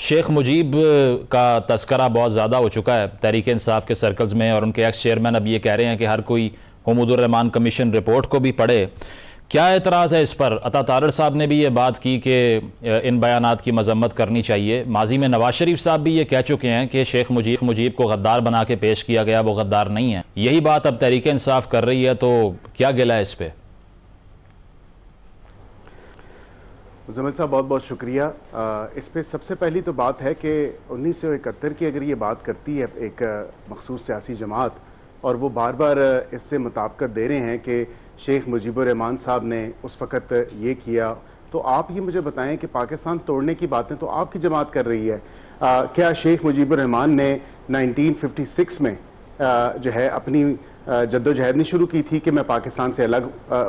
शेख मुजीब का तस्करा बहुत ज़्यादा हो चुका है तहरीक इंसाफ के सर्कल्स में, और उनके एक्स चेयरमैन अब ये कह रहे हैं कि हर कोई हुमूदुर रहमान कमीशन रिपोर्ट को भी पढ़े। क्या एतराज़ है इस पर? अता तारड़ साहब ने भी ये बात की कि इन बयानात की मजम्मत करनी चाहिए। माजी में नवाज शरीफ साहब भी ये कह चुके हैं कि शेख मुजीब को गद्दार बना के पेश किया गया, वो गद्दार नहीं है। यही बात अब तहरीक इंसाफ कर रही है, तो क्या गिला है इस पर? मुज़म्मिल साहब बहुत बहुत शुक्रिया। इस पर सबसे पहली तो बात है कि 1971 की अगर ये बात करती है एक मखसूस सियासी जमात, और वो बार बार इससे मुताबिकत दे रहे हैं कि शेख मुजीबुर रहमान साहब ने उस वक़्त ये किया, तो आप ये मुझे बताएं कि पाकिस्तान तोड़ने की बातें तो आपकी जमात कर रही है। क्या शेख मुजीबुर रहमान ने 1956 में जो है अपनी जद्दोजहद नहीं शुरू की थी कि मैं पाकिस्तान से अलग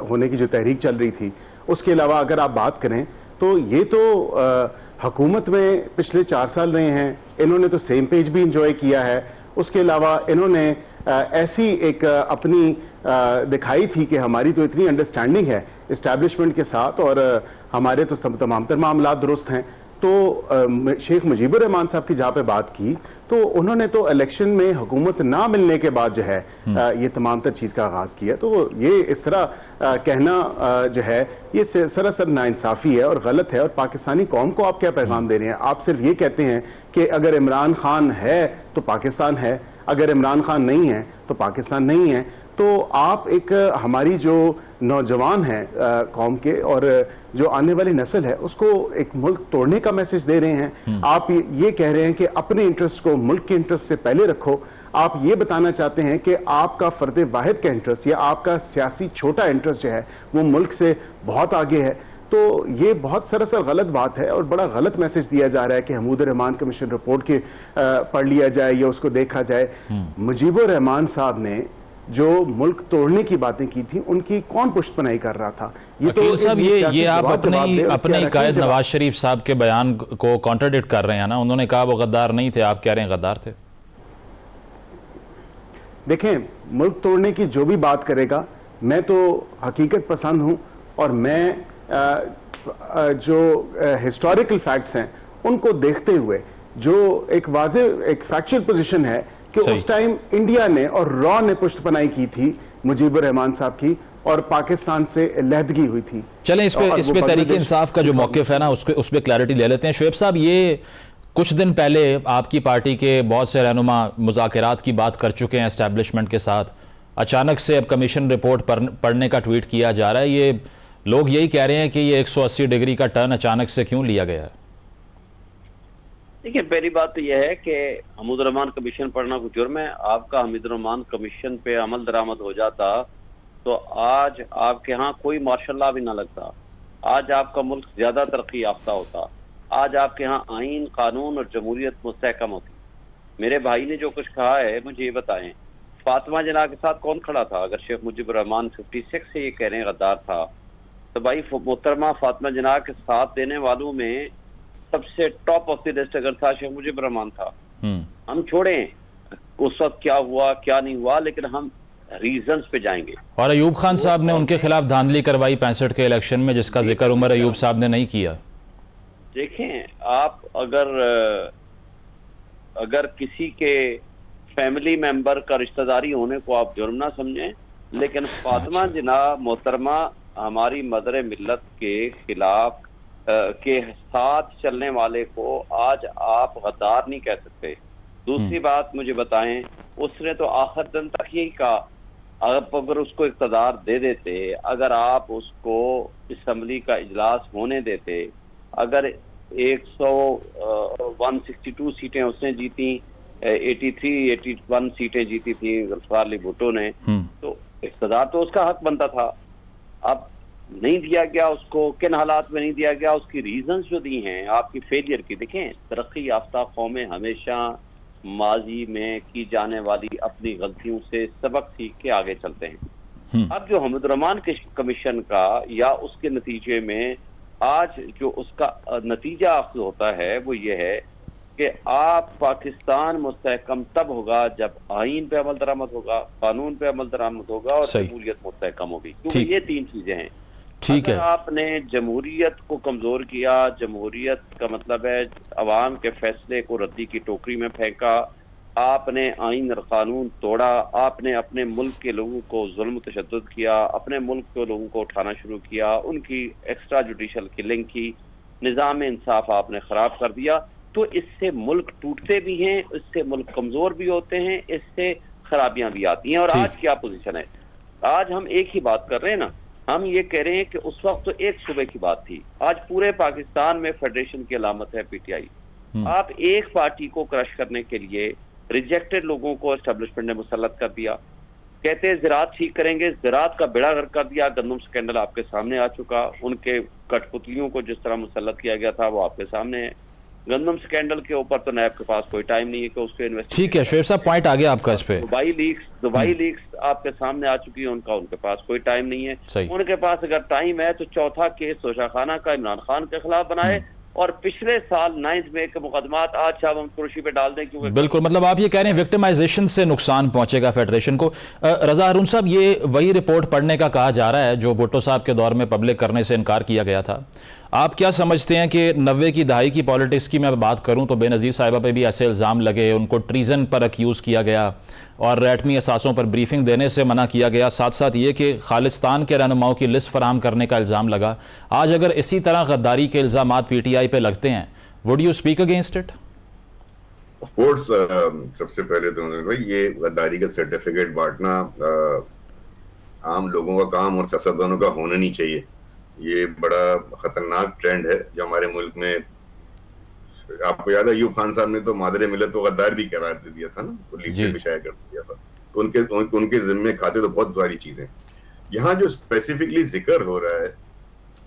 होने की जो तहरीक चल रही थी? उसके अलावा अगर आप बात करें तो ये तो हुकूमत में पिछले 4 साल रहे हैं, इन्होंने तो सेम पेज भी इंजॉय किया है। उसके अलावा इन्होंने ऐसी एक अपनी दिखाई थी कि हमारी तो इतनी अंडरस्टैंडिंग है इस्टेब्लिशमेंट के साथ और हमारे तो तमाम तर मामला दुरुस्त हैं। तो शेख मुजीबुर रहमान साहब की जहाँ पे बात की तो उन्होंने तो इलेक्शन में हुकूमत ना मिलने के बाद जो है ये तमाम तर चीज़ का आगाज़ किया। तो ये इस तरह कहना जो है ये सरासर नाइंसाफ़ी है और गलत है। और पाकिस्तानी कौम को आप क्या पैगाम दे रहे हैं? आप सिर्फ ये कहते हैं कि अगर इमरान खान है तो पाकिस्तान है, अगर इमरान खान नहीं है तो पाकिस्तान नहीं है। तो आप एक हमारी जो नौजवान है कौम के और जो आने वाली नस्ल है उसको एक मुल्क तोड़ने का मैसेज दे रहे हैं। आप ये कह रहे हैं कि अपने इंटरेस्ट को मुल्क के इंटरेस्ट से पहले रखो। आप ये बताना चाहते हैं कि आपका फर्द वाहिद का इंटरेस्ट या आपका सियासी छोटा इंटरेस्ट जो है वो मुल्क से बहुत आगे है। तो ये बहुत सरासर गलत बात है और बड़ा गलत मैसेज दिया जा रहा है कि हुमूदुर रहमान कमीशन रिपोर्ट के पढ़ लिया जाए या उसको देखा जाए। मुजीबुर रहमान साहब ने जो मुल्क तोड़ने की बातें की थी उनकी कौन पुष्टपनाही कर रहा था? ये तो साहब ये आप अपने कायद नवाज शरीफ साहब के बयान को कॉन्ट्राडिक्ट कर रहे हैं ना। उन्होंने कहा वो गद्दार नहीं थे, आप कह रहे हैं गद्दार थे। देखें, मुल्क तोड़ने की जो भी बात करेगा, मैं तो हकीकत पसंद हूं और मैं जो हिस्टोरिकल फैक्ट्स हैं उनको देखते हुए जो एक वाज़े एक फैक्चुअल पोजीशन है कि उस टाइम इंडिया ने और रॉ ने पुष्टपनाही की थी मुजीबुर रहमान साहब की और पाकिस्तान से अलहदगी हुई थी। चलें इस पे तहरीक इंसाफ का जो मौक़िफ़ है ना उस पर क्लैरिटी ले लेते हैं। शुएब साहब, ये कुछ दिन पहले आपकी पार्टी के बहुत से रहनुमा मुज़ाकरात की बात कर चुके हैं एस्टैब्लिशमेंट के साथ। अचानक से अब कमीशन रिपोर्ट पढ़ने का ट्वीट किया जा रहा है। ये लोग यही कह रहे हैं कि ये 180 डिग्री का टर्न अचानक से क्यों लिया गया है? देखिए, पहली बात तो यह है कि हुमूदुर रहमान कमीशन पढ़ना कुछ जुर्म है। आपका हुमूदुर रहमान कमीशन पे अमल दरामद हो जाता तो आज आपके यहाँ कोई मार्शल लॉ भी ना लगता, आज आपका मुल्क ज्यादा तरक्की याफ्ता होता, आज आपके यहाँ आइन, कानून और जमहूरियत मुस्तहकम होती। मेरे भाई ने जो कुछ कहा है मुझे ये बताएं, फातिमा जिन्ना के साथ कौन खड़ा था? अगर शेख मुजीबुर रहमान 56 से ये कह रहे हैं गद्दार था, तो भाई मोहतरमा फातिमा जिन्ना के साथ देने वालों में सबसे टॉप ऑफ द लिस्ट अगर था शेख मुजीबुर रहमान था। हम छोड़ें उस वक्त क्या हुआ क्या नहीं हुआ, लेकिन हम रीजंस पे जाएंगे। और अयूब खान साहब ने उनके खिलाफ धांधली करवाई 65 के इलेक्शन में, जिसका जिक्र उमर अयूब साहब ने नहीं किया। देखें, आप अगर किसी के फैमिली मेंबर का रिश्तेदारी होने को आप जुर्म ना समझें, लेकिन फातिमा जिन्ना मोहतरमा हमारी मदर मिल्लत के खिलाफ के साथ चलने वाले को आज आप गद्दार नहीं कह सकते। दूसरी बात मुझे बताएं, उसने तो आखिर दिन तक यही कहा, आप अगर उसको इक़्तिदार दे देते, अगर आप उसको असम्बली का इजलास होने देते, अगर 162 सीटें उसने जीती, 81 सीटें जीती थी ज़ुल्फ़िकार अली भुट्टो ने, तो इक़्तिदार तो उसका हक बनता था। अब नहीं दिया गया उसको, किन हालात में नहीं दिया गया, उसकी रीजंस जो दी हैं आपकी फेलियर की। देखें, तरक्की याफ्ता कौमें हमेशा माजी में की जाने वाली अपनी गलतियों से सबक सीख के आगे चलते हैं। अब जो हुमूदुर रहमान के कमीशन का या उसके नतीजे में आज जो उसका नतीजा अख्ज़ होता है वो ये है कि आप पाकिस्तान मुस्तहकम तब होगा जब आइन पे अमल दरामद होगा, कानून पे अमल दरामद होगा और जमहूरियत मुस्तहकम होगी, क्योंकि ये 3 चीजें हैं। ठीक है। आपने जमहूरियत को कमजोर किया, जमहूरियत का मतलब है अवाम के फैसले को रद्दी की टोकरी में फेंका, आपने आइन और कानून तोड़ा, आपने अपने मुल्क के लोगों को जुल्म तशद्दुद किया, अपने मुल्क के लोगों को उठाना शुरू किया, उनकी एक्स्ट्रा जुडिशल किलिंग की, निज़ाम इंसाफ आपने खराब कर दिया। तो इससे मुल्क टूटते भी हैं, इससे मुल्क कमजोर भी होते हैं, इससे खराबियां भी आती हैं। और आज क्या पोजीशन है? आज हम एक ही बात कर रहे हैं ना, हम ये कह रहे हैं कि उस वक्त तो एक सूबे की बात थी, आज पूरे पाकिस्तान में फेडरेशन की अलामत है पीटीआई। आप एक पार्टी को क्रश करने के लिए रिजेक्टेड लोगों को एस्टेब्लिशमेंट ने मुसल्लत कर दिया, कहते हैं ज़राअत ठीक करेंगे, ज़राअत का बेड़ा गर्क कर दिया। गंदम स्कैंडल आपके सामने आ चुका, उनके कठपुतलियों को जिस तरह मुसल्लत किया गया था वो आपके सामने है। गंदम स्कैंडल के ऊपर तो नैब के पास कोई टाइम नहीं है कि उसको इन्वेस्ट। ठीक है शोएब साहब, पॉइंट आ गया आपका इस पे। दुबई लीक्स आपके सामने आ चुकी है, उनके पास कोई टाइम नहीं है। उनके पास अगर टाइम है तो चौथा केस तोशाखाना का इमरान खान के खिलाफ बनाए, और पिछले साल 9 मई के मुकदमात आज शाह महमूद कुरैशी पे डाल दें। क्योंकि बिल्कुल, मतलब आप ये कह रहे हैं विक्टिमाइजेशन से नुकसान पहुंचेगा फेडरेशन को। रजा हारून साहब, ये वही रिपोर्ट पढ़ने का कहा जा रहा है जो भुट्टो साहब के दौर में पब्लिक करने से इनकार किया गया था। आप क्या समझते हैं कि 90 की दहाई की पॉलिटिक्स की मैं बात करूं तो बेनज़ीर साहिबा पे भी ऐसे इल्ज़ाम लगे, उनको ट्रीजन पर अक्यूज़ किया गया और एटमी असासों पर ब्रीफिंग देने से मना किया गया। साथ साथ ये कि खालिस्तान के रहनुमाओं की लिस्ट फराहम करने का इल्ज़ाम लगा। आज अगर इसी तरह गद्दारी के इल्ज़ामात पीटीआई पे लगते हैं, would you speak against it? Of course, सबसे पहले तो भाई ये गद्दारी का सर्टिफिकेट बांटना आम लोगों का काम और सियासतदानों का होना नहीं चाहिए। ये बड़ा खतरनाक ट्रेंड है जो हमारे मुल्क में, आपको याद है अयूब खान साहब ने तो मादरे मिलत तो गद्दार भी करार दे दिया था ना, तो लीफलेट भी शाया कर दिया था। तो उनके जिम्मे खाते तो बहुत सारी चीजें। यहाँ जो स्पेसिफिकली जिक्र हो रहा है,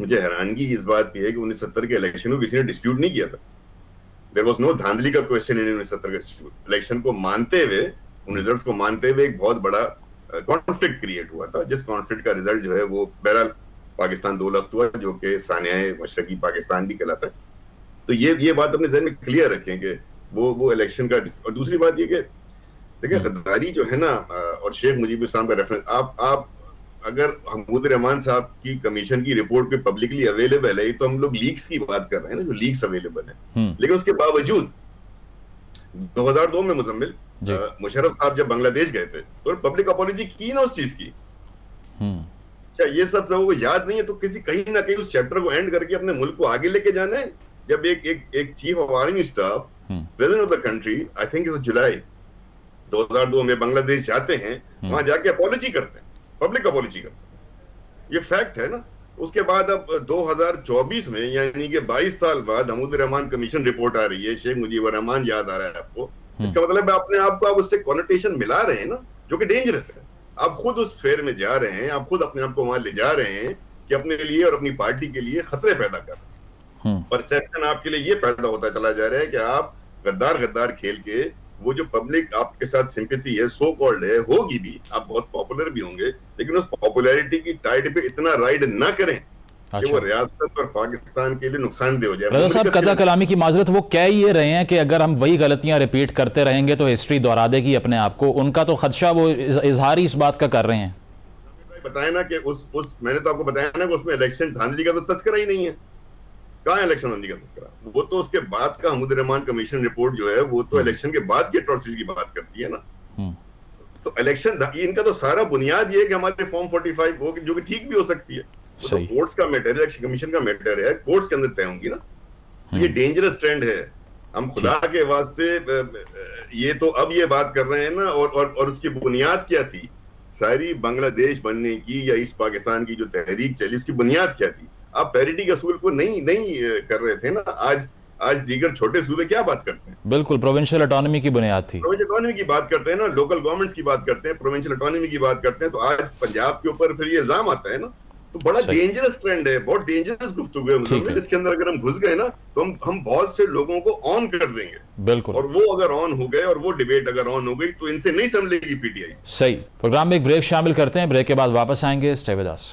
मुझे हैरानगी इस बात की है कि 1970 के इलेक्शन को किसी ने डिस्प्यूट नहीं किया था। देयर वाज नो धांधली का क्वेश्चन इन 1970 का डिस्प्यूट। इलेक्शन को मानते हुए, उन रिजल्ट्स को मानते हुए एक बहुत बड़ा कॉन्फ्लिक्ट क्रिएट हुआ था, जिस कॉन्फ्लिक्ट का रिजल्ट जो है वो बहरहाल पाकिस्तान 2 लख्त हुआ, जो कि सानियाए मशरकी पाकिस्तान भी कहलाता है। तो ये बात अपने ज़हन में क्लियर रखें कि वो इलेक्शन का। और दूसरी बात ये कि देखिए गद्दारी जो है ना, और शेख मुजीब इस्लाम का रेफरेंस, आप अगर महमूद रहमान साहब की कमीशन की रिपोर्ट पे पब्लिकली अवेलेबल है, तो हम लोग लीक्स की बात कर रहे हैं ना, जो लीक्स अवेलेबल है। लेकिन उसके बावजूद 2002 में मुजम्मिल मुशर्रफ साहब जब बांग्लादेश गए थे तो पब्लिक अपॉलॉजी की ना उस चीज की। क्या ये सब सबको याद नहीं है? तो कहीं ना कहीं उस चैप्टर को एंड करके अपने मुल्क को आगे लेके जाना है। जब एक chief of army staff, president of the country, I think it's July 2002 में बांग्लादेश जाते हैं, वहां जाके अपॉलॉजी करते हैं, पब्लिक अपॉलॉजी करते हैं, ये फैक्ट है ना। उसके बाद अब 2024 में, यानी कि 22 साल बाद महमूद रहमान कमीशन रिपोर्ट आ रही है, शेख मुजीबुर रहमान याद आ रहा है आपको। इसका मतलब अपने आप को आप उससे कॉनोटेशन मिला रहे हैं ना, जो कि डेंजरस है। आप खुद उस फेयर में जा रहे हैं, आप खुद अपने आप को वहां ले जा रहे हैं कि अपने लिए और अपनी पार्टी के लिए खतरे पैदा कर रहे हैं। परसेप्शन आपके लिए ये पैदा होता चला जा रहा है कि आप गद्दार खेल के, वो जो पब्लिक आपके साथ सिंपैथी है, सो कॉल्ड है, होगी भी, आप बहुत पॉपुलर भी होंगे, लेकिन उस पॉपुलैरिटी की टाइड पे इतना राइड ना करें कि वो रियासत और पाकिस्तान के लिए नुकसानदेह हो जाए। रजा साहब, कदा कलामी की माजरत, वो कह ये रहे हैं कि अगर हम वही गलतियां रिपीट करते रहेंगे तो हिस्ट्री दोहरा देगी अपने आप को। उनका तो खदशा वो इजहार ही इस बात का कर रहे हैं। बताया ना कि मैंने तो आपको बताया ना कि उसमें इलेक्शन धांधली का तो तस्करा ही नहीं है। कहाँ इलेक्शन धांधली का तस्करा? वो तो उसके बाद का महमूद रहमान कमीशन रिपोर्ट जो है, वो तो इलेक्शन के बाद की अट्रॉसिटी की बात करती है ना। तो इलेक्शन, इनका तो सारा बुनियाद ये है कि हमारे फॉर्म 45 हो, जो कि ठीक भी हो सकती है, तो कोर्ट्स का मैटर है, इलेक्शन कमीशन का मैटर है, कोर्ट्स के अंदर तय होंगी ना। तो ये डेंजरस ट्रेंड है। हम खुदा के वास्ते ये तो अब ये बात कर रहे हैं ना, और उसकी बुनियाद क्या थी? सारी बांग्लादेश बनने की या ईस्ट पाकिस्तान की जो तहरीक चली, उसकी बुनियाद क्या थी? आप पैरिटी के असूल को नहीं कर रहे थे ना। आज दीगर छोटे सूबे क्या बात करते हैं? बिल्कुल, प्रोविंशियल ऑटोनॉमी की बुनियाद थी। प्रोविंशियल ऑटोनॉमी की बात करते हैं ना, लोकल गवर्नमेंट्स की बात करते हैं, प्रोविंशियल ऑटोनॉमी की बात करते हैं। तो आज पंजाब के ऊपर फिर ये इल्जाम आता है ना, तो बड़ा डेंजरस ट्रेंड है, बहुत डेंजरस गुफ्तगू है। इसके अंदर अगर हम घुस गए ना, तो हम बहुत से लोगों को ऑन कर देंगे। बिल्कुल। और वो अगर ऑन हो गए, और वो डिबेट अगर ऑन हो गई, तो इनसे नहीं संभलेगी पीटीआई। सही। प्रोग्राम में एक ब्रेक शामिल करते हैं, ब्रेक के बाद वापस आएंगे। Stay with us.